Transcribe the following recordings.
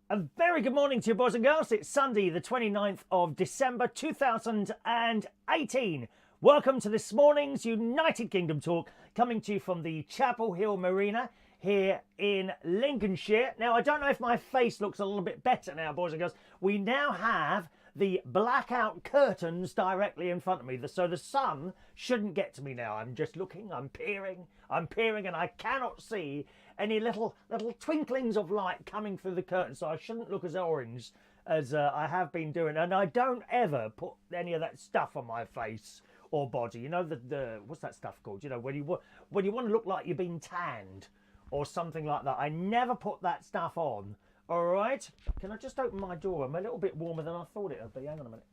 A very good morning to you, boys and girls. It's Sunday, the 29th of December 2018. Welcome to this morning's United Kingdom talk, coming to you from the Chapel Hill Marina here in Lincolnshire. Now, I don't know if my face looks a little bit better now, boys and girls. We now have the blackout curtains directly in front of me, so the sun shouldn't get to me now. I'm just looking, I'm peering, and I cannot see any little twinklings of light coming through the curtain, so I shouldn't look as orange as I have been doing. And I don't ever put any of that stuff on my face or body. You know, the what's that stuff called? You know, when you want to look like you've been tanned or something like that. I never put that stuff on. All right, can I just open my door? I'm a little bit warmer than I thought it would be. Hang on a minute.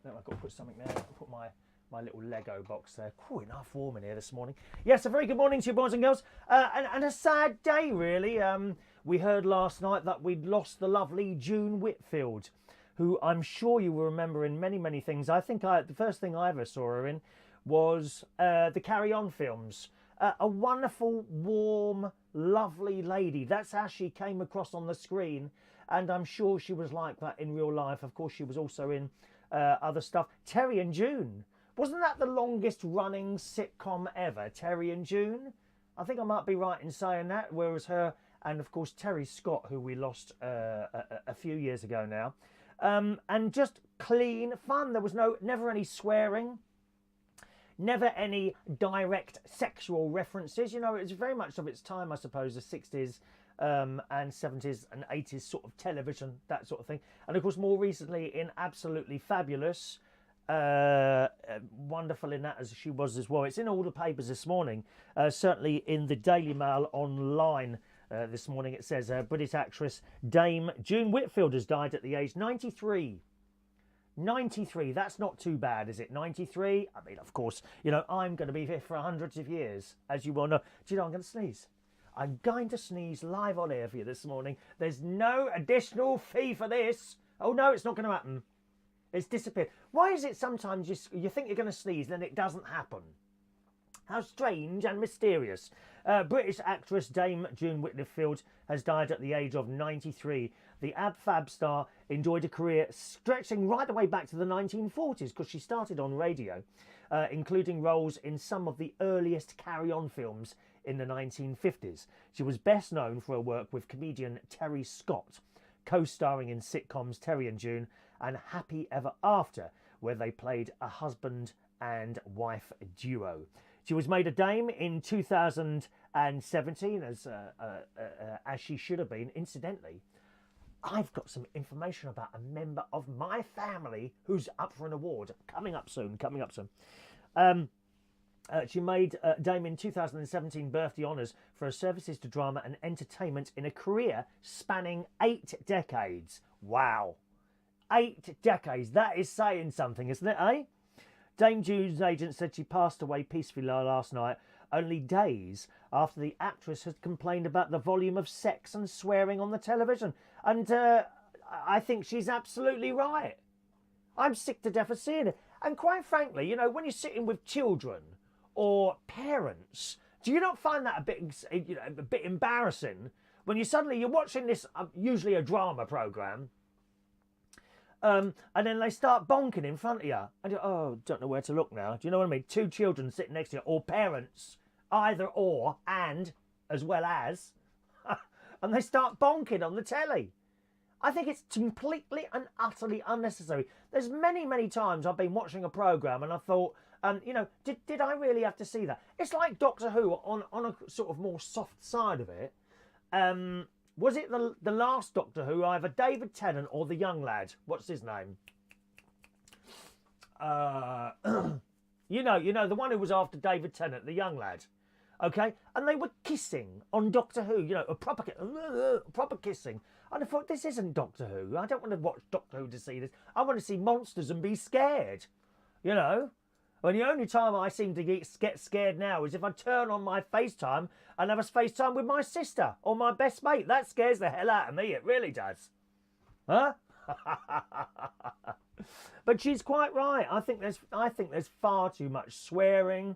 No, I've got to put something there. I'll put my little Lego box there. Cool, enough warm in here this morning. Yes, a very good morning to you, boys and girls. And a sad day, really. We heard last night that we'd lost the lovely June Whitfield, who I'm sure you will remember in many, many things. I think the first thing I ever saw her in was the Carry On films. A wonderful, warm, lovely lady. That's how she came across on the screen, and I'm sure she was like that in real life. Of course, she was also in other stuff. Terry and June. Wasn't that the longest running sitcom ever, Terry and June? I think I might be right in saying that, whereas her and, of course, Terry Scott, who we lost a few years ago now. And just clean fun. There was never any swearing. Never any direct sexual references. You know, it was very much of its time, I suppose, the 60s and 70s and 80s sort of television, that sort of thing. And, of course, more recently in Absolutely Fabulous. Wonderful in that as she was as well. It's in all the papers this morning, certainly in the Daily Mail online this morning. It says British actress Dame June Whitfield has died at the age 93. 93, that's not too bad, is it? 93? I mean, of course, you know, I'm going to be here for hundreds of years, as you well know. Do you know, I'm going to sneeze. I'm going to sneeze live on air for you this morning. There's no additional fee for this. Oh, no, it's not going to happen. It's disappeared. Why is it sometimes you think you're going to sneeze, then it doesn't happen? How strange and mysterious. British actress Dame June Whitfield has died at the age of 93. The ab-fab star enjoyed a career stretching right the way back to the 1940s, because she started on radio, including roles in some of the earliest Carry On films in the 1950s. She was best known for her work with comedian Terry Scott, co-starring in sitcoms Terry and June and Happy Ever After, where they played a husband and wife duo. She was made a dame in 2017, as she should have been. Incidentally, I've got some information about a member of my family who's up for an award. Coming up soon. She made dame in 2017 birthday honours for her services to drama and entertainment in a career spanning 8 decades. Wow. 8 decades. That is saying something, isn't it, eh? Dame June's agent said she passed away peacefully last night, only days after the actress had complained about the volume of sex and swearing on the television. And I think she's absolutely right. I'm sick to death of seeing it. And quite frankly, you know, when you're sitting with children or parents, do you not find that a bit embarrassing when you're watching this, usually a drama programme, and then they start bonking in front of you, and you don't know where to look now. Do you know what I mean? 2 children sitting next to you, or parents, either or, and as well as, and they start bonking on the telly. I think it's completely and utterly unnecessary. There's many, many times I've been watching a programme and I thought, you know, did I really have to see that? It's like Doctor Who on a sort of more soft side of it. Was it the last Doctor Who, either David Tennant or the young lad? What's his name? you know, the one who was after David Tennant, the young lad. Okay? And they were kissing on Doctor Who, you know, a proper kissing. And I thought, this isn't Doctor Who. I don't want to watch Doctor Who to see this. I want to see monsters and be scared. You know? And the only time I seem to get scared now is if I turn on my FaceTime and have a FaceTime with my sister or my best mate. That scares the hell out of me. It really does. Huh? But she's quite right. I think there's far too much swearing.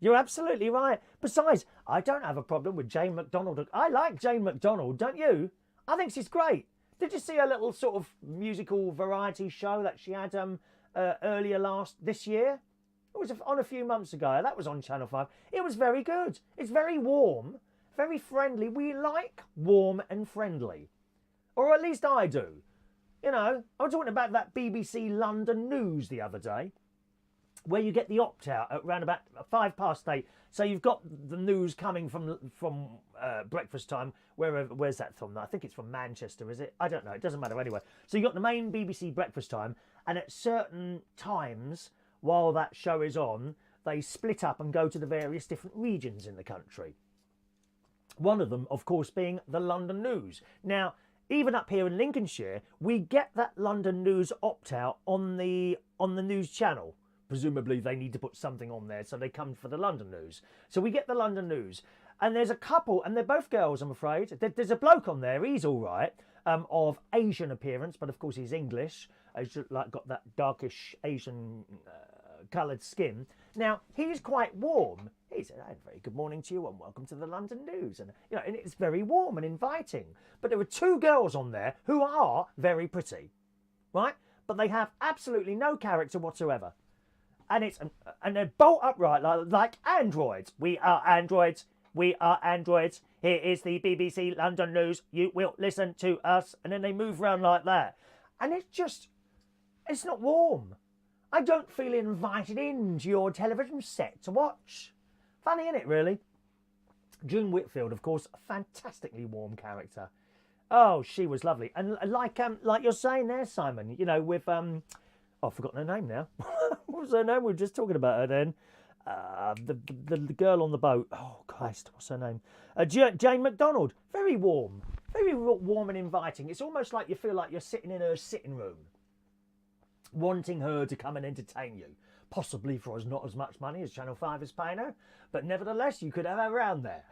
You're absolutely right. Besides, I don't have a problem with Jane McDonald. I like Jane McDonald, don't you? I think she's great. Did you see her little sort of musical variety show that she had earlier this year? It was on a few months ago. That was on Channel 5. It was very good. It's very warm, very friendly. We like warm and friendly. Or at least I do. You know, I was talking about that BBC London News the other day, where you get the opt-out at around about 8:05. So you've got the news coming from breakfast time. Where's that from? I think it's from Manchester, is it? I don't know. It doesn't matter anyway. So you've got the main BBC breakfast time, and at certain times while that show is on, they split up and go to the various different regions in the country. One of them, of course, being the London News. Now, even up here in Lincolnshire, we get that London News opt-out on the news channel. Presumably they need to put something on there, so they come for the London News. So we get the London News. And there's a couple, and they're both girls, I'm afraid. There's a bloke on there, he's all right, of Asian appearance, but of course he's English. He's like got that darkish Asian coloured skin. Now, he's quite warm. He said, "Hey, very good morning to you and welcome to the London News." And, you know, and it's very warm and inviting. But there were two girls on there who are very pretty, right? But they have absolutely no character whatsoever. And they're bolt upright like androids. We are androids. We are androids. Here is the BBC London News. You will listen to us. And then they move around like that. And it's not warm. I don't feel invited into your television set to watch. Funny, isn't it, really? June Whitfield, of course, a fantastically warm character. Oh, she was lovely. And like you're saying there, Simon, you know, with I've forgotten her name now. What was her name? We were just talking about her then. The girl on the boat. Oh, Christ, what's her name? Jane McDonald. Very warm and inviting. It's almost like you feel like you're sitting in her sitting room, wanting her to come and entertain you. Possibly for not as much money as Channel 5 is paying her, but nevertheless, you could have her around there.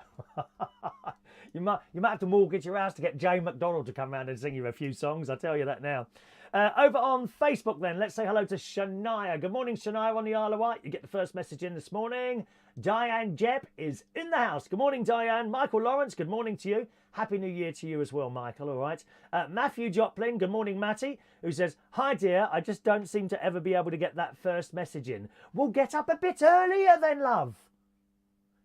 You might have to mortgage your house to get Jane McDonald to come round and sing you a few songs, I'll tell you that now. Over on Facebook then, let's say hello to Shania. Good morning, Shania on the Isle of Wight. You get the first message in this morning. Diane Jebb is in the house. Good morning, Diane. Michael Lawrence, good morning to you. Happy New Year to you as well, Michael, all right. Matthew Joplin, good morning, Matty, who says, "Hi, dear, I just don't seem to ever be able to get that first message in." Well, get up a bit earlier then, love.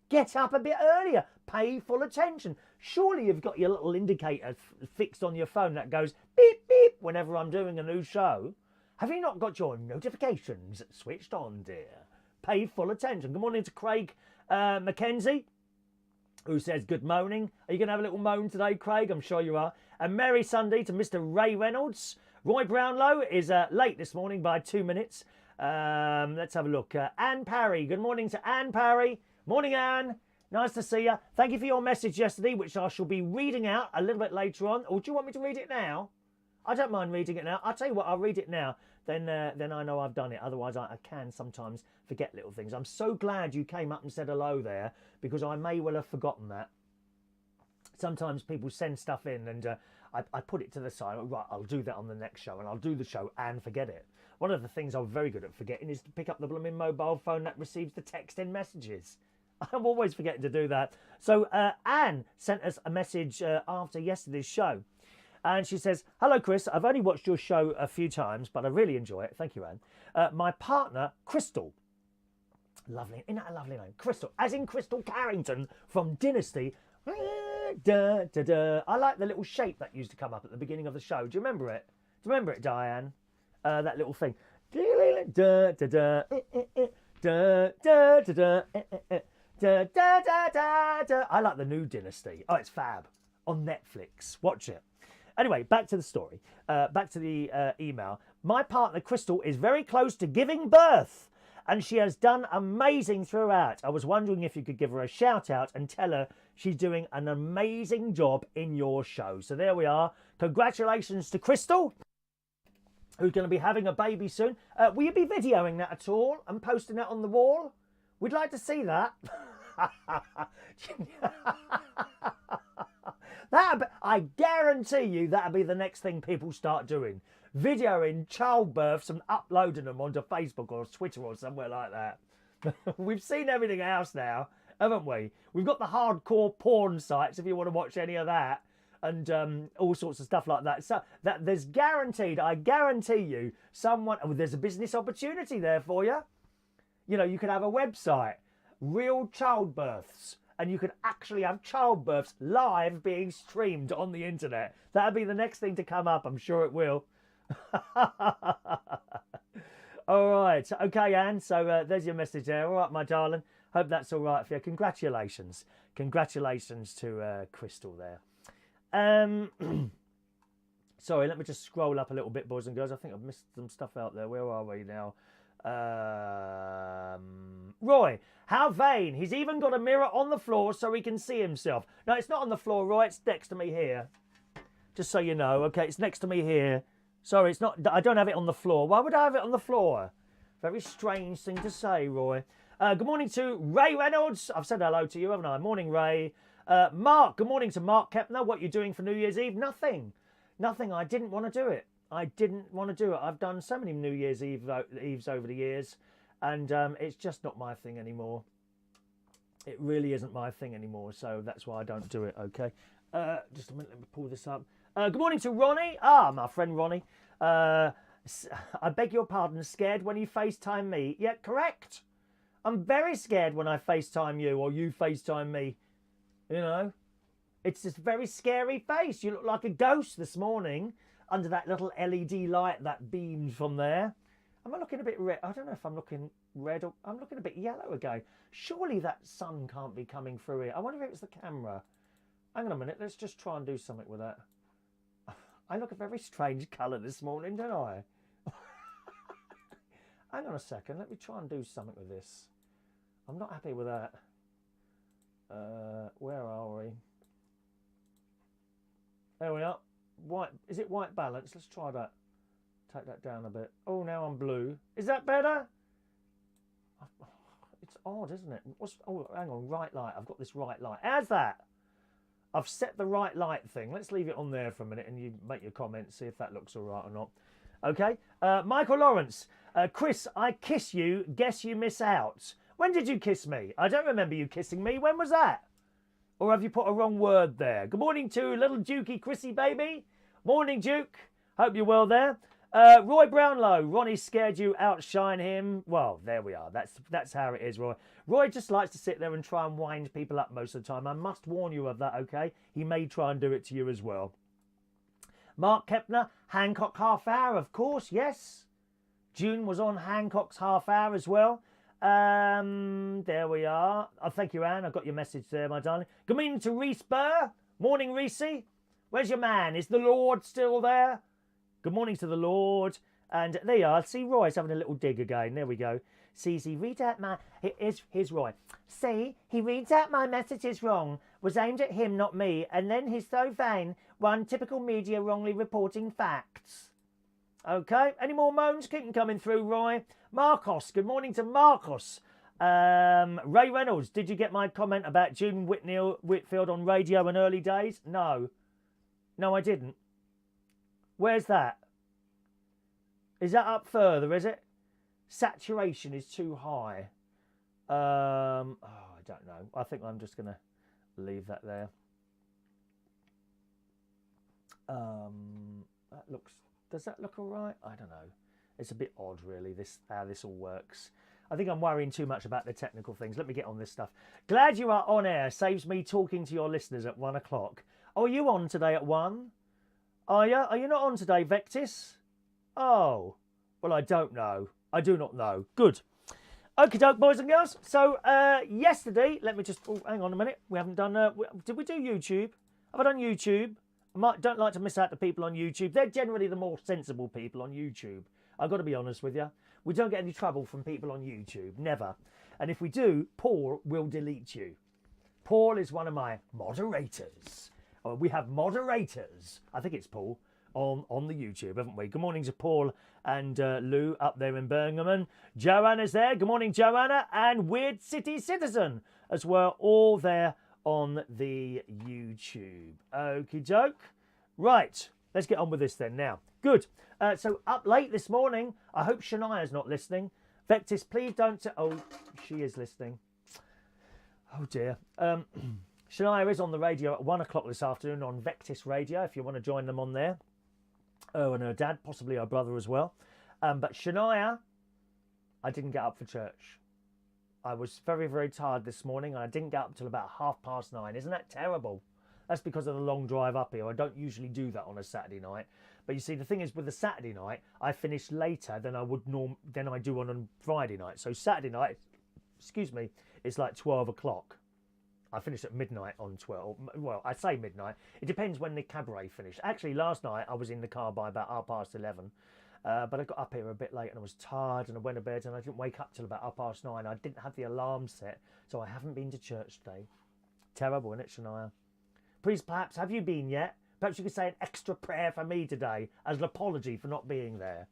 Get up a bit earlier. Pay full attention. Surely you've got your little indicator fixed on your phone that goes beep, beep whenever I'm doing a new show. Have you not got your notifications switched on, dear? Pay full attention. Good morning to Craig Mackenzie, who says, "Good morning." Are you going to have a little moan today, Craig? I'm sure you are. And Merry Sunday to Mr. Ray Reynolds. Roy Brownlow is late this morning by 2 minutes. Let's have a look. Anne Parry. Good morning to Anne Parry. Morning, Anne. Nice to see you. Thank you for your message yesterday, which I shall be reading out a little bit later on. Or do you want me to read it now? I don't mind reading it now. I'll tell you what, I'll read it now. Then I know I've done it. Otherwise, I can sometimes forget little things. I'm so glad you came up and said hello there, because I may well have forgotten that. Sometimes people send stuff in and I put it to the side. Right, I'll do that on the next show, and I'll do the show and forget it. One of the things I'm very good at forgetting is to pick up the blooming mobile phone that receives the text in messages. I'm always forgetting to do that. So Anne sent us a message after yesterday's show. And she says, "Hello, Chris. I've only watched your show a few times, but I really enjoy it." Thank you, Anne. My partner, Crystal. Lovely. Isn't that a lovely name? Crystal. As in Crystal Carrington from Dynasty. Da, da, da. I like the little shape that used to come up at the beginning of the show. Do you remember it? Do you remember it, Diane? That little thing. Da, da, da. Da, da, da, da. Da, da, da, da, da. I like the new Dynasty. Oh, it's fab. On Netflix. Watch it. Anyway, back to the story. Back to the email. My partner, Crystal, is very close to giving birth, and she has done amazing throughout. I was wondering if you could give her a shout out and tell her she's doing an amazing job in your show. So there we are. Congratulations to Crystal, who's going to be having a baby soon. Will you be videoing that at all and posting that on the wall? We'd like to see that. I guarantee you that'll be the next thing people start doing. Videoing childbirths and uploading them onto Facebook or Twitter or somewhere like that. We've seen everything else now, haven't we? We've got the hardcore porn sites if you want to watch any of that, and all sorts of stuff like that. So that there's guaranteed, I guarantee you, someone. Oh, there's a business opportunity there for you. You know, you could have a website, real childbirths, and you could actually have childbirths live being streamed on the internet. That'd be the next thing to come up. I'm sure it will. All right. Okay, Anne. So there's your message there. All right, my darling. Hope that's all right for you. Congratulations. Congratulations to Crystal there. Sorry, let me just scroll up a little bit, boys and girls. I think I've missed some stuff out there. Where are we now? Roy, how vain. He's even got a mirror on the floor so he can see himself. No, it's not on the floor, Roy. It's next to me here. Just so you know. Okay, it's next to me here. Sorry, it's not. I don't have it on the floor. Why would I have it on the floor? Very strange thing to say, Roy. Good morning to Ray Reynolds. I've said hello to you, haven't I? Morning, Ray. Mark, good morning to Mark Kepner. What are you doing for New Year's Eve? Nothing. Nothing. I didn't want to do it. I didn't want to do it. I've done so many New Year's Eves over the years, and it's just not my thing anymore. It really isn't my thing anymore, so that's why I don't do it, okay? Just a minute, let me pull this up. Good morning to Ronnie. Ah, my friend Ronnie. I beg your pardon, scared when you FaceTime me. Yeah, correct. I'm very scared when I FaceTime you or you FaceTime me. You know, it's this very scary face. You look like a ghost this morning under that little LED light that beams from there. Am I looking a bit red? I don't know if I'm looking red or I'm looking a bit yellow again. Surely that sun can't be coming through here. I wonder if it's the camera. Hang on a minute. Let's just try and do something with that. I look a very strange colour this morning, don't I? Hang on a second. Let me try and do something with this. I'm not happy with that. Where are we? There we are. White. Is it white balance? Let's try that. Take that down a bit. Oh, now I'm blue. Is that better? It's odd, isn't it? Oh, hang on. Right light. I've got this right light. How's that? I've set the right light thing. Let's leave it on there for a minute and you make your comments, see if that looks all right or not. Okay. Michael Lawrence. Chris, I kiss you. Guess you miss out. When did you kiss me? I don't remember you kissing me. When was that? Or have you put a wrong word there? Good morning to little Dukey Chrissy baby. Morning, Duke. Hope you're well there. Roy Brownlow. Ronnie scared you. Outshine him. Well, there we are. That's how it is, Roy. Roy just likes to sit there and try and wind people up most of the time. I must warn you of that, okay? He may try and do it to you as well. Mark Kepner. Hancock half hour, of course, yes. June was on Hancock's half hour as well. There we are. Oh, thank you, Anne. I got your message there, my darling. Good morning to Reese Burr. Morning, Reese. Where's your man? Is the Lord still there? Good morning to the Lord. And there you are. See, Roy's having a little dig again. There we go. See, read out my... Here's Roy. See, he reads out my messages wrong. Was aimed at him, not me. And then he's so vain. One typical media wrongly reporting facts. Okay. Any more moans? Keep them coming through, Roy. Marcos. Good morning to Marcos. Ray Reynolds. Did you get my comment about June Whitfield on radio in early days? No. No, I didn't. Where's that? Is that up further, is it? Saturation is too high. I don't know. I think I'm just going to leave that there. That looks... Does that look all right? I don't know. It's a bit odd, really, how this all works. I think I'm worrying too much about the technical things. Let me get on this stuff. Glad you are on air. Saves me talking to your listeners at 1 o'clock. Oh, are you on today at 1? Are you? Are you not on today, Vectis? Oh, well, I don't know. I do not know. Good. Okie doke, boys and girls. So, yesterday, let me just... Oh, hang on a minute. We haven't done... did we do YouTube? Have I done YouTube? Don't like to miss out the people on YouTube. They're generally the more sensible people on YouTube. I've got to be honest with you. We don't get any trouble from people on YouTube. Never. And if we do, Paul will delete you. Paul is one of my moderators. We have moderators. I think it's Paul on the YouTube, haven't we? Good morning to Paul and Lou up there in Birmingham. Joanna's there. Good morning, Joanna. And Weird City Citizen as well. All there on the YouTube. Okie doke. Right, let's get on with this then now. Good. So up late this morning. I hope Shania's not listening. Vectis, please don't... Oh, she is listening. Oh, dear. Shania is on the radio at 1 o'clock this afternoon on Vectis Radio, if you want to join them on there. Oh, and her dad, possibly her brother as well. But Shania, I didn't get up for church. I was very, very tired this morning, and I didn't get up until about 9:30. Isn't that terrible? That's because of the long drive up here. I don't usually do that on a Saturday night. But you see, the thing is, with the Saturday night, I finish later than I do on a Friday night. So Saturday night, excuse me, it's like 12 o'clock. I finished at midnight on 12. Well, I say midnight. It depends when the cabaret finished. Actually, last night I was in the car by about 11:30. But I got up here a bit late and I was tired and I went to bed and I didn't wake up till about 9:30. I didn't have the alarm set, so I haven't been to church today. Terrible, isn't it, Shania? Please, perhaps, have you been yet? Perhaps you could say an extra prayer for me today as an apology for not being there.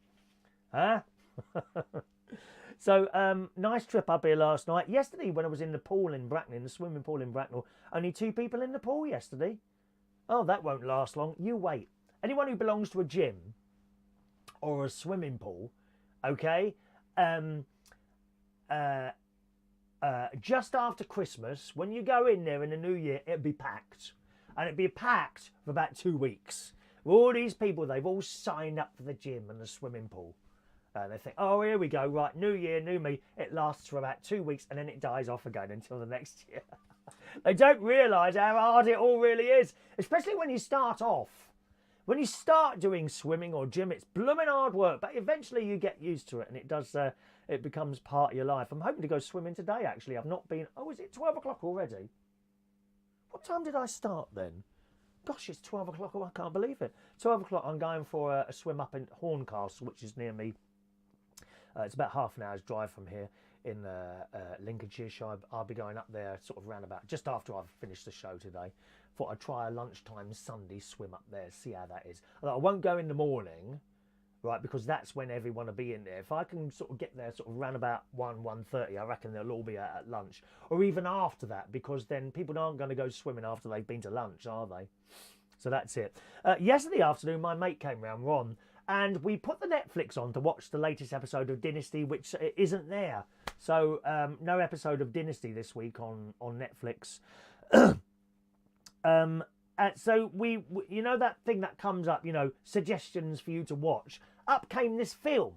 Huh? So, nice trip up here last night. Yesterday, when I was in the pool in Bracknell, in the swimming pool in Bracknell, only 2 people in the pool yesterday. Oh, that won't last long. You wait. Anyone who belongs to a gym or a swimming pool, okay, just after Christmas, when you go in there in the new year, it'll be packed. And it'll be packed for about 2 weeks. All these people, they've all signed up for the gym and the swimming pool. They think, oh, here we go, right, new year, new me. It lasts for about 2 weeks and then it dies off again until the next year. They don't realise how hard it all really is, especially when you start off. When you start doing swimming or gym, it's blooming hard work, but eventually you get used to it and it becomes part of your life. I'm hoping to go swimming today, actually. I've not been... Oh, is it 12 o'clock already? What time did I start then? Gosh, it's 12 o'clock. Oh, I can't believe it. 12 o'clock, I'm going for a swim up in Horncastle, which is near me. It's about half an hour's drive from here in Lincolnshire. So I'll be going up there sort of round about just after I've finished the show today. Thought I'd try a lunchtime Sunday swim up there, see how that is. Although I won't go in the morning, right, because that's when everyone will be in there. If I can sort of get there sort of round about 1:30, I reckon they'll all be at lunch. Or even after that, because then people aren't going to go swimming after they've been to lunch, are they? So that's it. Yesterday afternoon, my mate came round, Ron, and we put the Netflix on to watch the latest episode of Dynasty, which isn't there. So no episode of Dynasty this week on Netflix. So we, you know that thing that comes up, you know, suggestions for you to watch. Up came this film.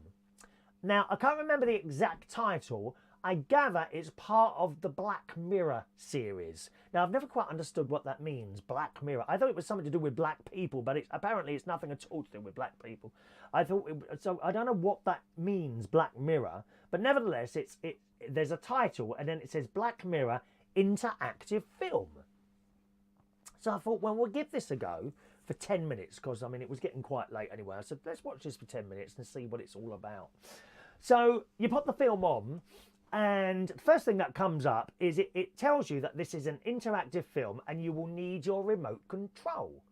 Now, I can't remember the exact title. I gather it's part of the Black Mirror series. Now, I've never quite understood what that means, Black Mirror. I thought it was something to do with black people, but apparently it's nothing at all to do with black people. So I don't know what that means, Black Mirror, but nevertheless, there's a title and then it says Black Mirror Interactive Film. So I thought, well, we'll give this a go for 10 minutes because, I mean, it was getting quite late anyway. I said, let's watch this for 10 minutes and see what it's all about. So you put the film on, and the first thing that comes up is it tells you that this is an interactive film and you will need your remote control.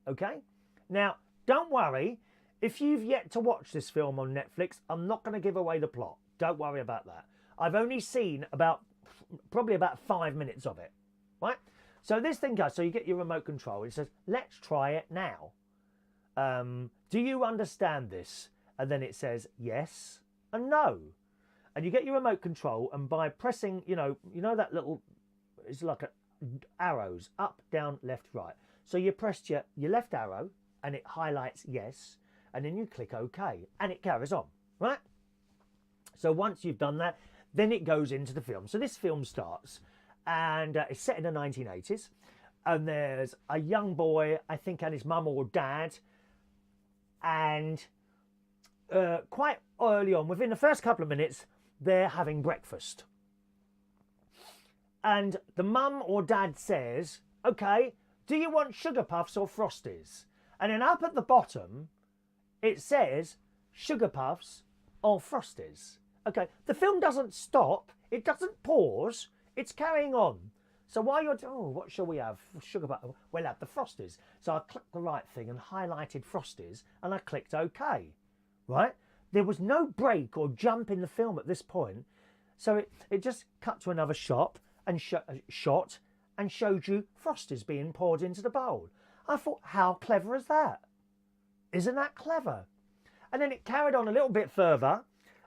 Okay? Now, don't worry. If you've yet to watch this film on Netflix, I'm not going to give away the plot. Don't worry about that. I've only seen probably about 5 minutes of it. Right? So this thing goes, so you get your remote control. It says, let's try it now. Do you understand this? And then it says, yes and no. And you get your remote control, and by pressing, you know that little, it's like arrows, up, down, left, right. So you pressed your left arrow, and it highlights yes, and then you click OK, and it carries on, right? So once you've done that, then it goes into the film. So this film starts, and it's set in the 1980s, and there's a young boy, I think, and his mum or dad, and quite early on, within the first couple of minutes, they're having breakfast. And the mum or dad says, okay, do you want sugar puffs or Frosties? And then up at the bottom, it says sugar puffs or Frosties. Okay, the film doesn't stop. It doesn't pause. It's carrying on. So while you're, what shall we have? Sugar puffs. We'll have the Frosties. So I clicked the right thing and highlighted Frosties, and I clicked OK. Right? There was no break or jump in the film at this point. So it just cut to another shot and shot and showed you Frosties being poured into the bowl. I thought, how clever is that? Isn't that clever? And then it carried on a little bit further,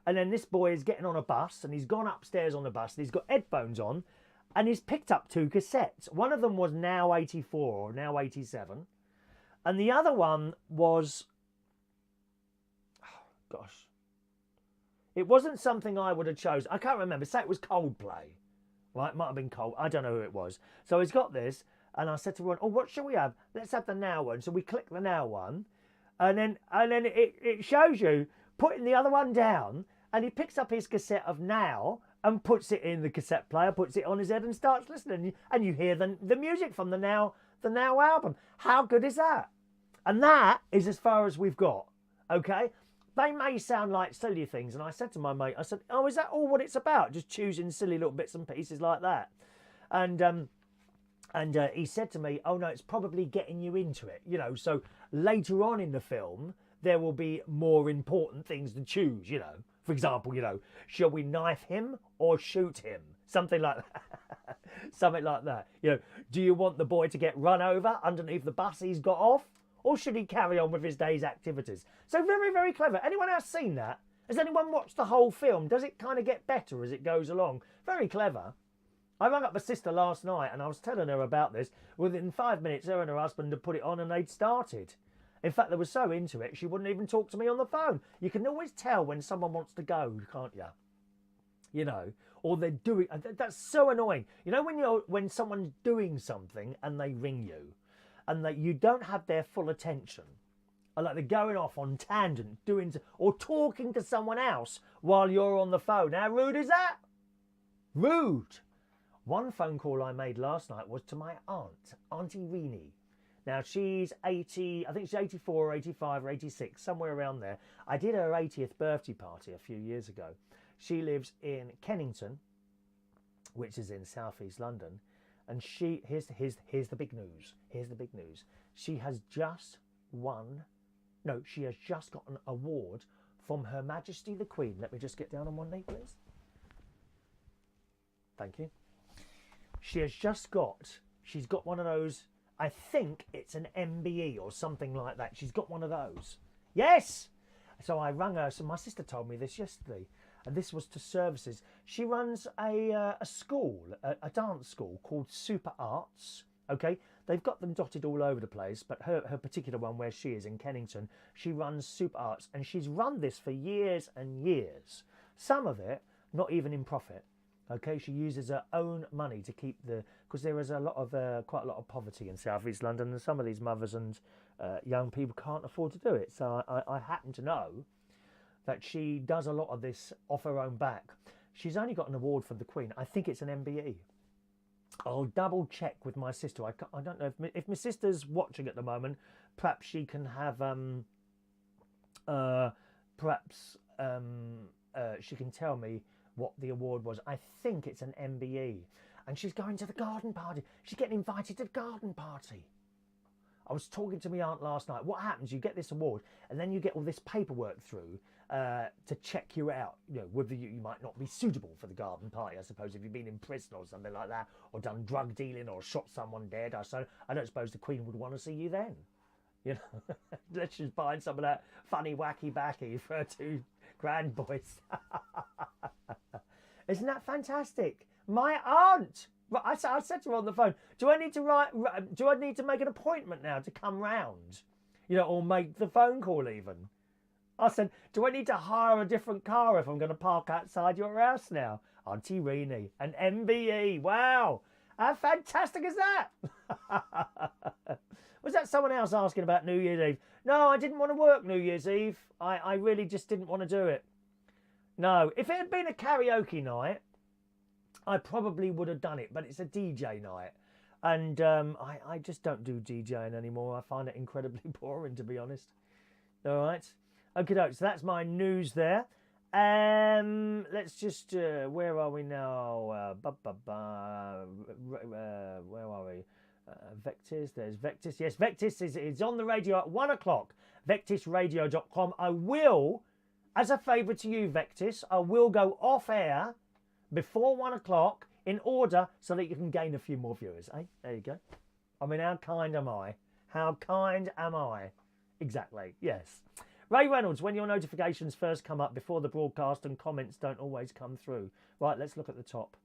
And then this boy is getting on a bus, and he's gone upstairs on the bus, and he's got headphones on, and he's picked up 2 cassettes. One of them was Now 84 or Now 87, and the other one was, oh, gosh, it wasn't something I would have chosen. I can't remember. Say it was Coldplay. Right, might have been Cold. I don't know who it was. So he's got this, and I said to Ron, "Oh, what shall we have? Let's have the Now one." So we click the Now one, and then it shows you putting the other one down, and he picks up his cassette of Now and puts it in the cassette player, puts it on his head, and starts listening. And you hear the music from the Now album. How good is that? And that is as far as we've got. Okay. They may sound like silly things, and I said to my mate, I said, "Oh, is that all what it's about? Just choosing silly little bits and pieces like that?" And he said to me, "Oh no, it's probably getting you into it, you know. So later on in the film, there will be more important things to choose, you know. For example, you know, shall we knife him or shoot him? Something like that. Something like that. You know, do you want the boy to get run over underneath the bus he's got off? Or should he carry on with his day's activities?" So very, very clever. Anyone else seen that? Has anyone watched the whole film? Does it kind of get better as it goes along? Very clever. I rang up my sister last night and I was telling her about this. Within 5 minutes, her and her husband had put it on and they'd started. In fact, they were so into it, she wouldn't even talk to me on the phone. You can always tell when someone wants to go, can't you? You know, or they're doing... That's so annoying. You know when someone's doing something and they ring you, and that you don't have their full attention, or like they're going off on tangent, or talking to someone else while you're on the phone. How rude is that? Rude. One phone call I made last night was to my aunt, Auntie Reenie. Now she's 80, I think she's 84 or 85 or 86, somewhere around there. I did her 80th birthday party a few years ago. She lives in Kennington, which is in southeast London. And here's the big news. Here's the big news. She has just got an award from Her Majesty the Queen. Let me just get down on one knee, please. Thank you. She's got one of those, I think it's an MBE or something like that. She's got one of those. Yes! So I rang her. So my sister told me this yesterday. And this was to services. She runs a school, a dance school called Super Arts. Okay, they've got them dotted all over the place, but her particular one where she is in Kennington, she runs Super Arts, and she's run this for years and years. Some of it not even in profit. Okay, she uses her own money to keep because there is quite a lot of poverty in South East London, and some of these mothers and young people can't afford to do it. So I happen to know that she does a lot of this off her own back. She's only got an award from the Queen. I think it's an MBE. I'll double check with my sister. I don't know if my sister's watching at the moment. Perhaps she can have she can tell me what the award was. I think it's an MBE. And she's going to the garden party. She's getting invited to the garden party. I was talking to my aunt last night. What happens? You get this award, and then you get all this paperwork through to check you out. You know, whether you might not be suitable for the garden party. I suppose if you've been in prison or something like that, or done drug dealing, or shot someone dead. I don't suppose the Queen would want to see you then. You know, let's just buy some of that funny wacky backy for her 2 grand boys. Isn't that fantastic? My aunt. I said to her on the phone, do I need to make an appointment now to come round? You know, or make the phone call even? I said, do I need to hire a different car if I'm going to park outside your house now? Auntie Reenie, an MBE. Wow. How fantastic is that? Was that someone else asking about New Year's Eve? No, I didn't want to work New Year's Eve. I really just didn't want to do it. No, if it had been a karaoke night, I probably would have done it, but it's a DJ night. And I just don't do DJing anymore. I find it incredibly boring, to be honest. All right. Okay, so that's my news there. Let's just, where are we now? Where are we? Vectis, there's Vectis. Yes, Vectis is on the radio at 1 o'clock. VectisRadio.com. I will, as a favour to you, Vectis, I will go off air before 1 o'clock in order so that you can gain a few more viewers. Eh? There you go. I mean, how kind am I? How kind am I? Exactly, yes. Ray Reynolds, when your notifications first come up before the broadcast and comments don't always come through. Right, let's look at the top.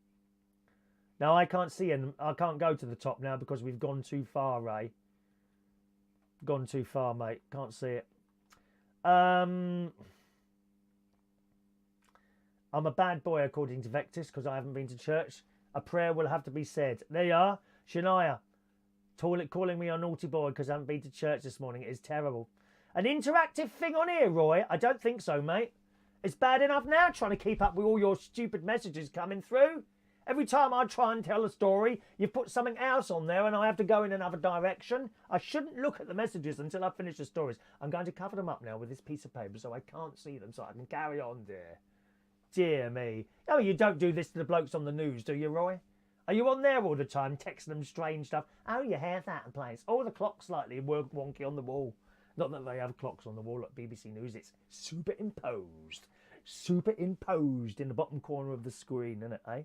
Now, I can't see and I can't go to the top now because we've gone too far, Ray. Gone too far, mate. Can't see it. I'm a bad boy, according to Vectis, because I haven't been to church. A prayer will have to be said. There you are. Shania, calling me a naughty boy because I haven't been to church this morning. It is terrible. An interactive thing on here, Roy? I don't think so, mate. It's bad enough now trying to keep up with all your stupid messages coming through. Every time I try and tell a story, you put something else on there and I have to go in another direction. I shouldn't look at the messages until I finish the stories. I'm going to cover them up now with this piece of paper so I can't see them, so I can carry on, dear. Dear me. Oh, you don't do this to the blokes on the news, do you, Roy? Are you on there all the time, texting them strange stuff? Oh, your hair's out of place. Oh, the clock's slightly wonky on the wall. Not that they have clocks on the wall at BBC News. It's superimposed. Superimposed in the bottom corner of the screen, isn't it, eh?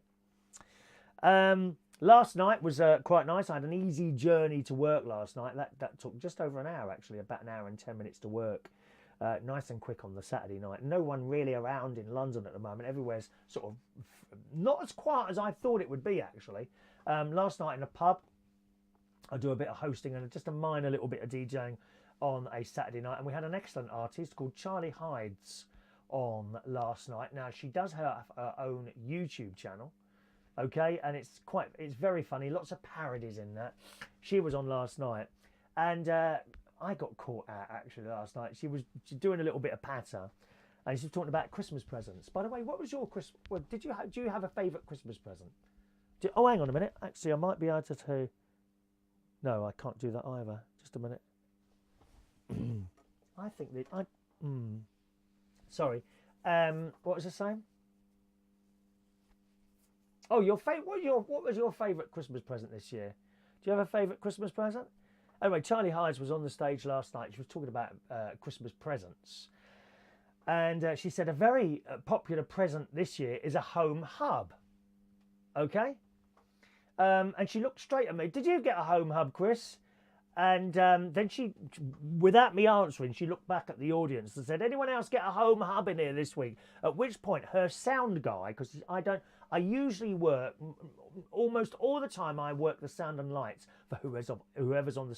Last night was quite nice. I had an easy journey to work last night. That took just over an hour, actually, about an hour and 10 minutes to work. Nice and quick on the Saturday night. No one really around in London at the moment. Everywhere's sort of not as quiet as I thought it would be, actually. Last night in a pub, I do a bit of hosting and just a minor little bit of DJing on a Saturday night. And we had an excellent artist called Charlie Hides on last night. Now, she does have her own YouTube channel. Okay, and it's very funny. Lots of parodies in that. She was on last night, and I got caught out actually last night. She's doing a little bit of patter, and she was talking about Christmas presents. By the way, what was your Christmas? Well, do you have a favourite Christmas present? Oh, hang on a minute. Actually, I might be able to tell. No, I can't do that either. Just a minute. I think that Sorry. What was I saying? Oh, what was your favourite Christmas present this year? Do you have a favourite Christmas present? Anyway, Charlie Hides was on the stage last night. She was talking about Christmas presents. And she said a very popular present this year is a home hub. Okay? And she looked straight at me. Did you get a home hub, Chris? And then she, without me answering, she looked back at the audience and said, anyone else get a home hub in here this week? At which point her sound guy, because I usually work, almost all the time I work the sound and lights for whoever's on the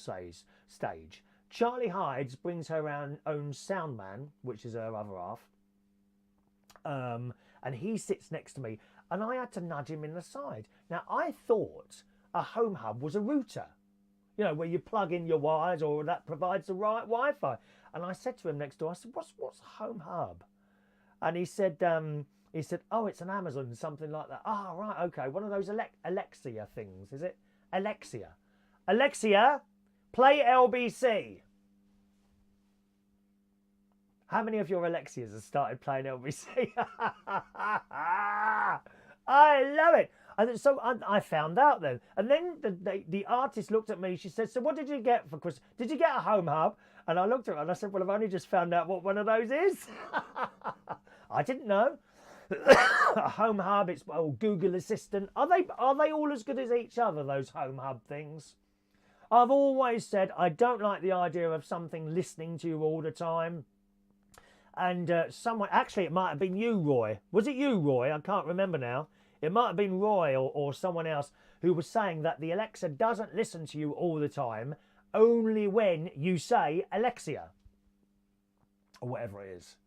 stage. Charlie Hides brings her own sound man, which is her other half, and he sits next to me, and I had to nudge him in the side. Now, I thought a home hub was a router, you know, where you plug in your wires or that provides the right Wi-Fi. And I said to him next door, I said, what's a home hub? And he said, oh, it's an Amazon, something like that. Ah, right, okay. One of those Alexia things, is it? Alexia, play LBC. How many of your Alexias have started playing LBC? I love it. And so I found out then. And then the artist looked at me. She said, so what did you get for Christmas? Did you get a home hub? And I looked at her and I said, well, I've only just found out what one of those is. I didn't know. A home hub, it's Google Assistant. Are they all as good as each other, those home hub things? I've always said I don't like the idea of something listening to you all the time. And someone, actually it might have been you, Roy. Was it you, Roy? I can't remember now. It might have been Roy or someone else who was saying that the Alexa doesn't listen to you all the time, only when you say Alexia. Or whatever it is.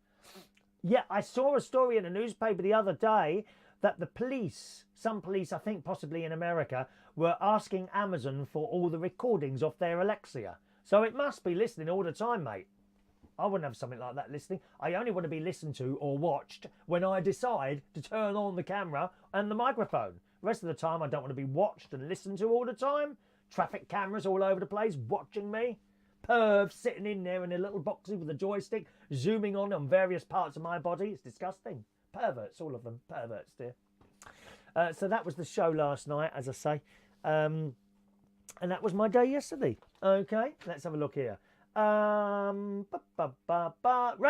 Yeah, I saw a story in a newspaper the other day that the police, some police, I think possibly in America, were asking Amazon for all the recordings of their Alexia. So it must be listening all the time, mate. I wouldn't have something like that listening. I only want to be listened to or watched when I decide to turn on the camera and the microphone. The rest of the time, I don't want to be watched and listened to all the time. Traffic cameras all over the place watching me. Perv sitting in there in a little boxy with a joystick, zooming on various parts of my body. It's disgusting. Perverts, all of them. Perverts, dear. So that was the show last night, as I say. And that was my day yesterday. Okay, let's have a look here. Ray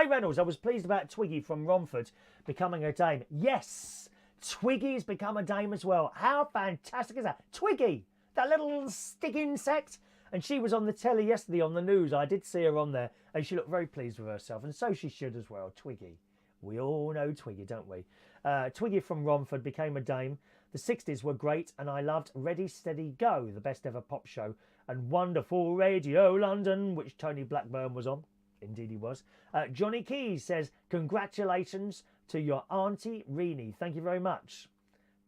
Reynolds, I was pleased about Twiggy from Romford becoming a dame. Yes, Twiggy's become a dame as well. How fantastic is that? Twiggy, that little stick insect And she was on the telly yesterday on the news. I did see her on there, and she looked very pleased with herself, and so she should as well. Twiggy. We all know Twiggy, don't we? Twiggy from Romford became a dame. The 60s were great, and I loved Ready, Steady, Go, the best ever pop show, and Wonderful Radio London, which Tony Blackburn was on. Indeed he was. Johnny Keys says, congratulations to your Auntie Reenie. Thank you very much.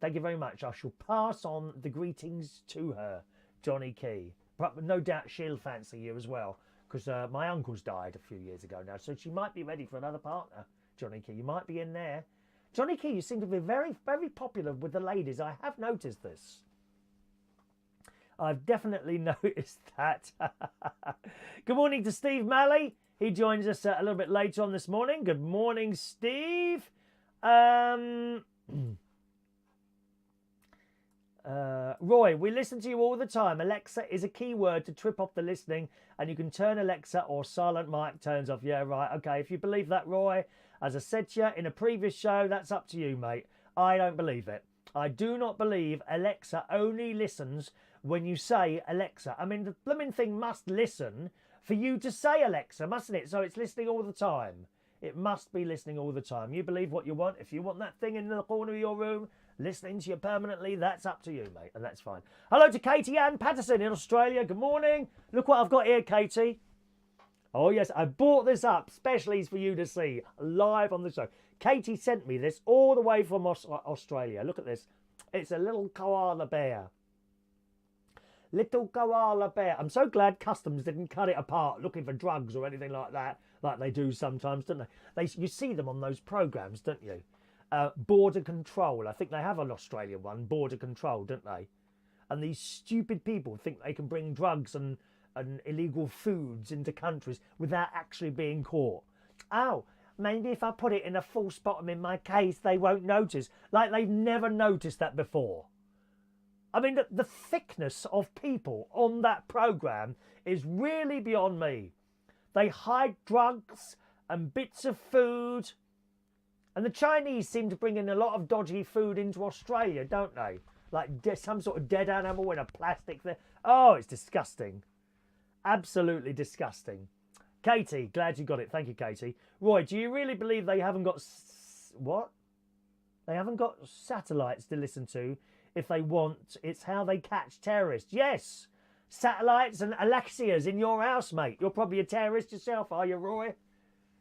Thank you very much. I shall pass on the greetings to her, Johnny Key. But no doubt she'll fancy you as well, because my uncle's died a few years ago now, so she might be ready for another partner, Johnny Key. You might be in there. Johnny Key, you seem to be very, very popular with the ladies. I have noticed this. I've definitely noticed that. Good morning to Steve Malley. He joins us a little bit later on this morning. Good morning, Steve. Roy, we listen to you all the time. Alexa is a key word to trip off the listening, and you can turn Alexa or silent mic turns off. Yeah, right. Okay, if you believe that, Roy, as I said to you in a previous show, that's up to you, mate. I don't believe it. I do not believe Alexa only listens when you say Alexa. I mean, the blooming thing must listen for you to say Alexa, mustn't it? So it's listening all the time. It must be listening all the time. You believe what you want. If you want that thing in the corner of your room listening to you permanently, that's up to you, mate, and that's fine. Hello to Katie Ann Patterson in Australia. Good morning. Look what I've got here, Katie. Oh, yes, I bought this up, specially for you to see, live on the show. Katie sent me this all the way from Australia. Look at this. It's a little koala bear. Little koala bear. I'm so glad Customs didn't cut it apart looking for drugs or anything like that, like they do sometimes, don't they? You see them on those programmes, don't you? Border Control. I think they have an Australian one, Border Control, don't they? And these stupid people think they can bring drugs and illegal foods into countries without actually being caught. Oh, maybe if I put it in a false bottom in my case, they won't notice. Like they've never noticed that before. I mean, the thickness of people on that programme is really beyond me. They hide drugs and bits of food. And the Chinese seem to bring in a lot of dodgy food into Australia, don't they? Like some sort of dead animal in a plastic thing. Oh, it's disgusting. Absolutely disgusting. Katie, glad you got it. Thank you, Katie. Roy, do you really believe they haven't got... what? They haven't got satellites to listen to if they want. It's how they catch terrorists. Yes. Satellites and Alexias in your house, mate. You're probably a terrorist yourself, are you, Roy?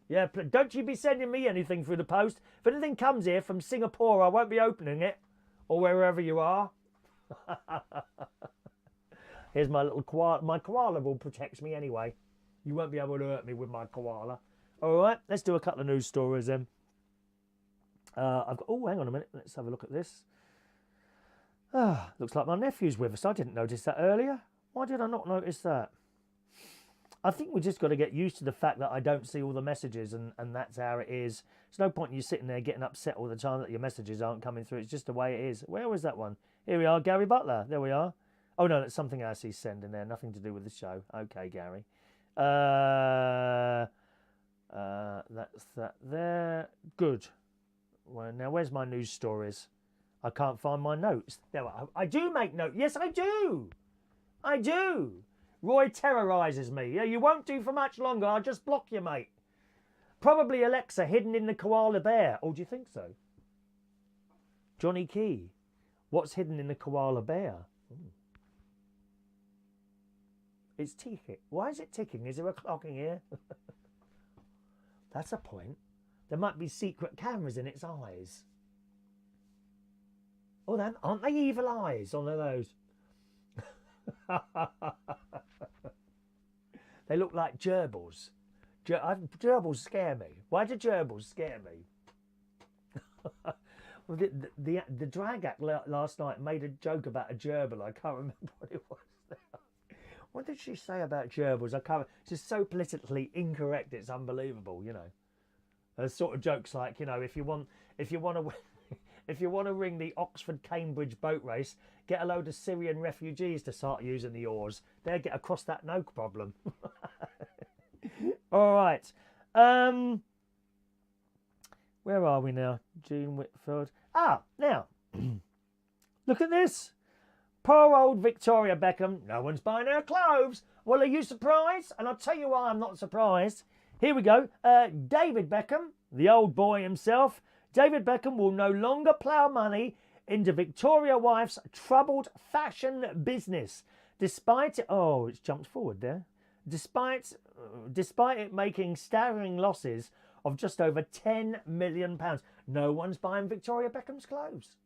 Yeah, don't you be sending me anything through the post. If anything comes here from Singapore, I won't be opening it. Or wherever you are. Here's my little koala. My koala will protect me anyway. You won't be able to hurt me with my koala. All right, let's do a couple of news stories then. Oh, hang on a minute. Let's have a look at this. Looks like my nephew's with us. I didn't notice that earlier. Why did I not notice that? I think we just got to get used to the fact that I don't see all the messages, and that's how it is. There's no point in you sitting there getting upset all the time that your messages aren't coming through. It's just the way it is. Where was that one? Here we are, Gary Butler. There we are. Oh, no, that's something else he's sending there. Nothing to do with the show. Okay, Gary. That's that there. Good. Well, now, where's my news stories? I can't find my notes. There, I do make notes. Yes, I do. I do. Roy terrorises me. Yeah, you won't do for much longer. I'll just block you, mate. Probably Alexa hidden in the koala bear. Oh, do you think so? Johnny Key. What's hidden in the koala bear? Ooh. It's ticking. Why is it ticking? Is there a clock in here? That's a point. There might be secret cameras in its eyes. Oh, then, aren't they evil eyes on those? They look like gerbils. Gerbils scare me. Why do gerbils scare me? Well, the drag act last night made a joke about a gerbil. I can't remember what it was now. What did she say about gerbils? I can't. It's just so politically incorrect. It's unbelievable. You know, there's sort of jokes like, you know, if you want to ring the Oxford-Cambridge boat race, get a load of Syrian refugees to start using the oars. They'll get across that no problem. All right. Where are we now? June Whitfield. Now, look at this. Poor old Victoria Beckham. No one's buying her clothes. Well, are you surprised? And I'll tell you why I'm not surprised. Here we go. David Beckham, the old boy himself. David Beckham will no longer plough money into Victoria wife's troubled fashion business. Despite... Oh, it's jumped forward there. Despite it making staggering losses of just over £10 million. No one's buying Victoria Beckham's clothes.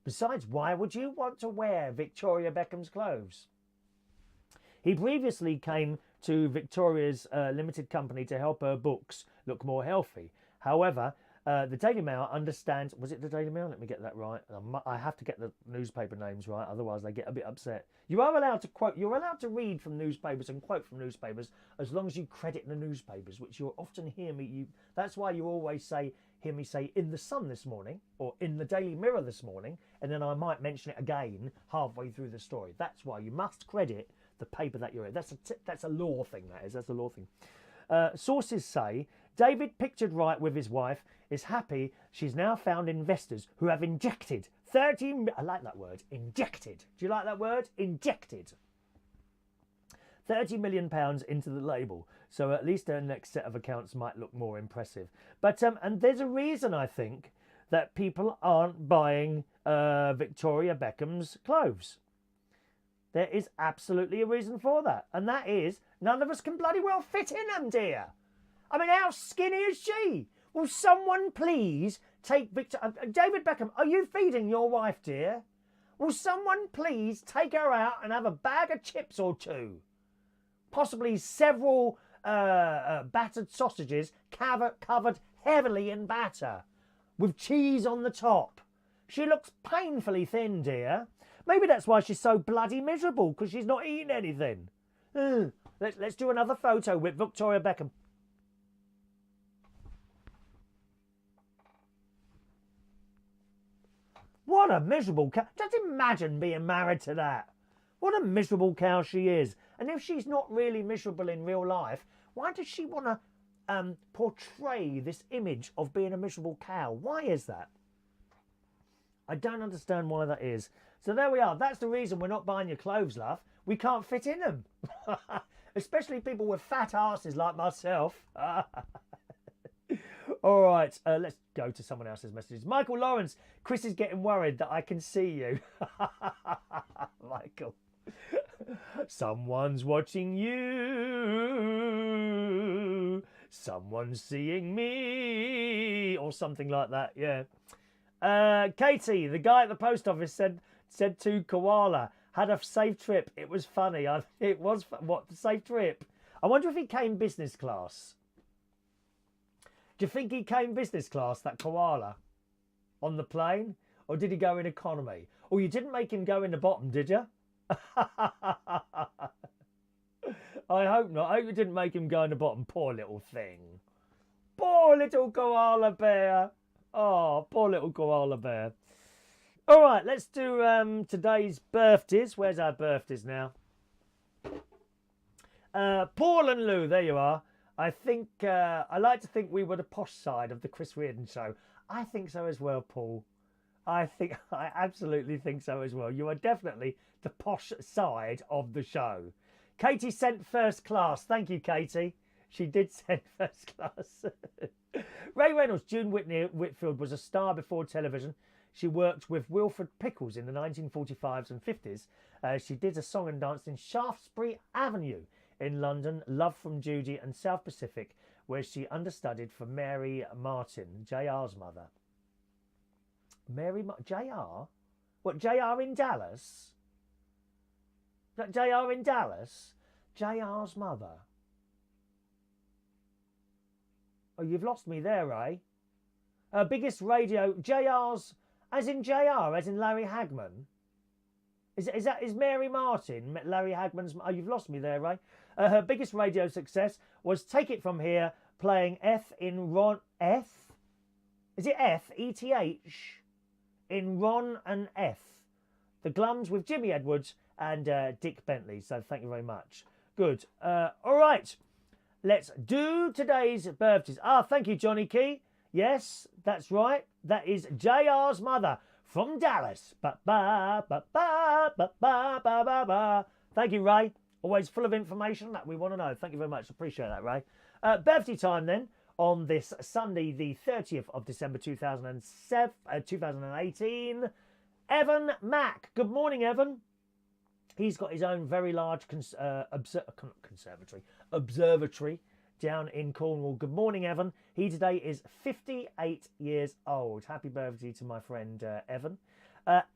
Besides, why would you want to wear Victoria Beckham's clothes? He previously came to Victoria's limited company to help her books look more healthy. However, the Daily Mail understands... Was it the Daily Mail? Let me get that right. I have to get the newspaper names right, otherwise they get a bit upset. You are allowed to quote... You're allowed to read from newspapers and quote from newspapers as long as you credit the newspapers, which you'll often hear me... That's why you always hear me say in the Sun this morning or in the Daily Mirror this morning, and then I might mention it again halfway through the story. That's why you must credit the paper that you're in. That's a law thing, that is. That's a law thing. Sources say David, pictured right with his wife, is happy she's now found investors who have injected I like that word, injected. Do you like that word? Injected. £30 million into the label, so at least her next set of accounts might look more impressive. But and there's a reason, I think, that people aren't buying Victoria Beckham's clothes. There is absolutely a reason for that, and that is none of us can bloody well fit in them, dear. I mean, how skinny is she? Will someone please take David Beckham, are you feeding your wife, dear? Will someone please take her out and have a bag of chips or two? Possibly several battered sausages covered heavily in batter, with cheese on the top. She looks painfully thin, dear. Maybe that's why she's so bloody miserable, because she's not eating anything. Let's do another photo with Victoria Beckham. What a miserable cow. Just imagine being married to that. What a miserable cow she is. And if she's not really miserable in real life, why does she want to portray this image of being a miserable cow? Why is that? I don't understand why that is. So there we are. That's the reason we're not buying your clothes, love. We can't fit in them. Especially people with fat asses like myself. All right, let's go to someone else's messages. Michael Lawrence, Chris is getting worried that I can see you. Michael. Someone's watching you. Someone's seeing me. Or something like that, yeah. Katie, the guy at the post office said to Koala, had a safe trip. It was funny. It was, what, safe trip? I wonder if he came business class. Do you think he came business class, that Koala, on the plane? Or did he go in economy? Or you didn't make him go in the bottom, did you? I hope not. I hope you didn't make him go in the bottom. Poor little thing. Poor little koala bear. Oh, poor little koala bear. All right, let's do today's birthdays. Where's our birthdays now? Paul and Lou, there you are. I think, I like to think we were the posh side of the Chris Reardon show. I think so as well, Paul. I absolutely think so as well. You are definitely the posh side of the show. Katie sent first class. Thank you, Katie. She did send first class. Ray Reynolds, June Whitfield was a star before television. She worked with Wilfred Pickles in the 1945s and 50s. She did a song and dance in Shaftesbury Avenue in London, Love from Judy and South Pacific, where she understudied for Mary Martin, JR's mother. JR? What, JR in Dallas? Is that JR in Dallas? JR's mother. Oh, you've lost me there, eh? Biggest radio, JR's, as in JR, as in Larry Hagman. Is Mary Martin, Larry Hagman's... Oh, you've lost me there, Ray. Her biggest radio success was Take It From Here, playing F in Ron... F? Is it F? E-T-H? In Ron and F. The Glums with Jimmy Edwards and Dick Bentley. So thank you very much. Good. All right. Let's do today's birthdays. Thank you, Johnny Key. Yes, that's right. That is JR's mother from Dallas. Ba ba ba ba ba ba ba ba ba. Thank you, Ray. Always full of information that we want to know. Thank you very much. Appreciate that, Ray. Birthday time then on this Sunday, the 30th of December 2018. Evan Mack. Good morning, Evan. He's got his own very large observatory down in Cornwall. Good morning, Evan. He today is 58 years old. Happy birthday to my friend Evan.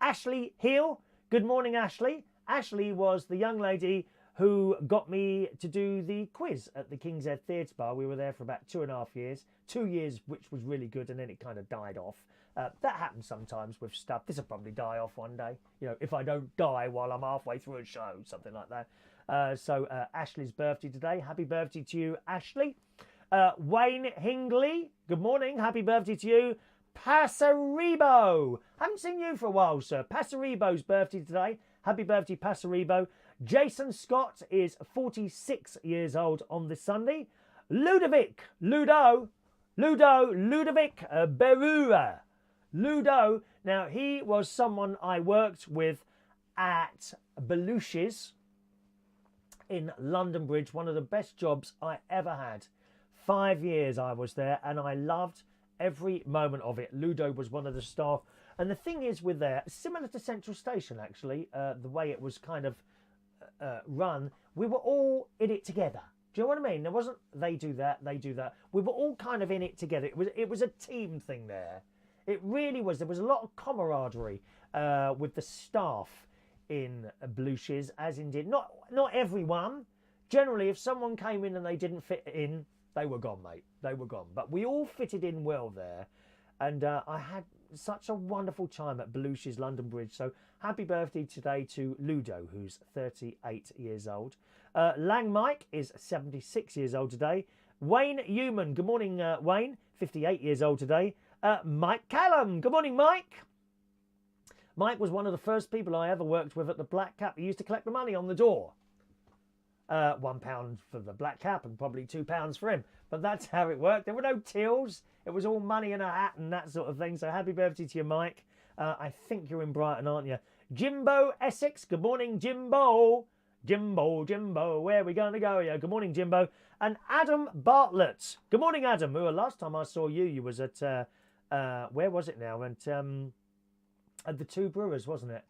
Ashlie Hill. Good morning, Ashlie. Ashlie was the young lady who got me to do the quiz at the King's Head Theatre Bar. We were there for about 2.5 years. 2 years, which was really good, and then it kind of died off. That happens sometimes with stuff. This will probably die off one day. You know, if I don't die while I'm halfway through a show, something like that. So Ashley's birthday today. Happy birthday to you, Ashlie. Wayne Hingley. Good morning. Happy birthday to you. Pasariboe. Haven't seen you for a while, sir. Pasariboe's birthday today. Happy birthday, Pasariboe. Jason Scott is 46 years old on this Sunday. Ludovic Berua. Ludo. Now, he was someone I worked with at Belushi's in London Bridge. One of the best jobs I ever had. 5 years I was there, and I loved every moment of it. Ludo was one of the staff. And the thing is with there, similar to Central Station, actually, the way it was kind of run, we were all in it together. Do you know what I mean? There wasn't they do that. We were all kind of in it together. It was a team thing there. It really was. There was a lot of camaraderie with the staff in Belushi's, as indeed not everyone. Generally, if someone came in and they didn't fit in, they were gone, mate. They were gone. But we all fitted in well there, and I had such a wonderful time at Belushi's London Bridge. So happy birthday today to Ludo, who's 38 years old. Lang Mike is 76 years old today. Wayne Human. Good morning, Wayne. 58 years old today. Mike Callum. Good morning, Mike. Mike was one of the first people I ever worked with at the Black Cap. He used to collect the money on the door. £1 for the Black Cap and probably £2 for him. But that's how it worked. There were no tills. It was all money in a hat and that sort of thing. So happy birthday to you, Mike. I think you're in Brighton, aren't you? Jimbo Essex. Good morning, Jimbo. Jimbo, where are we going to go? Yeah, good morning, Jimbo. And Adam Bartlett. Good morning, Adam. Who last time I saw you, you was at where was it now? At the Two Brewers, wasn't it?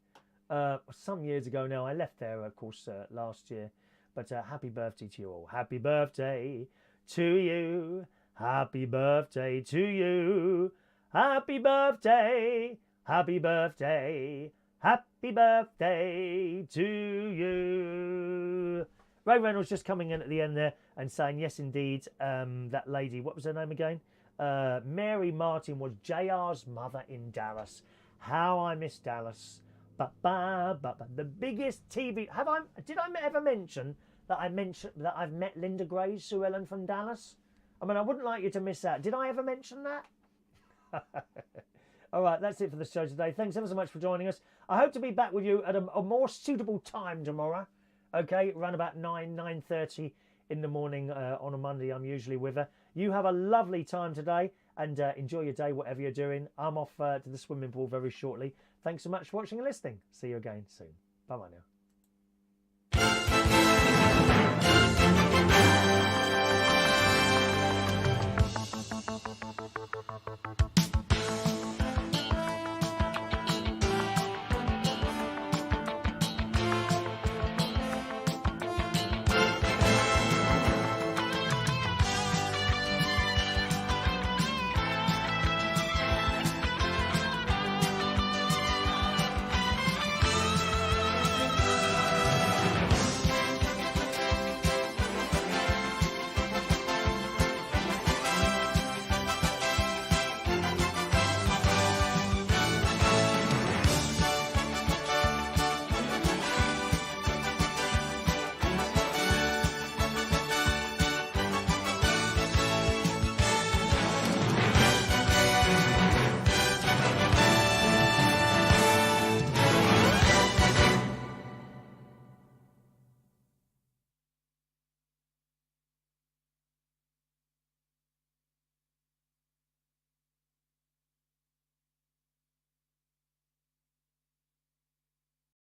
Some years ago now. I left there, of course, last year. But happy birthday to you all. Happy birthday to you. Happy birthday to you. Happy birthday. Happy birthday. Happy birthday to you. Ray Reynolds just coming in at the end there and saying, yes, indeed, that lady, what was her name again? Mary Martin was JR's mother in Dallas. How I miss Dallas. The biggest TV. Did I ever mention that I've met Linda Gray, Sue Ellen from Dallas? I mean, I wouldn't like you to miss out. Did I ever mention that? All right, that's it for the show today. Thanks ever so much for joining us. I hope to be back with you at a more suitable time tomorrow. Okay, around about 9:30 in the morning on a Monday. I'm usually with her. You have a lovely time today and enjoy your day, whatever you're doing. I'm off to the swimming pool very shortly. Thanks so much for watching and listening. See you again soon. Bye-bye now.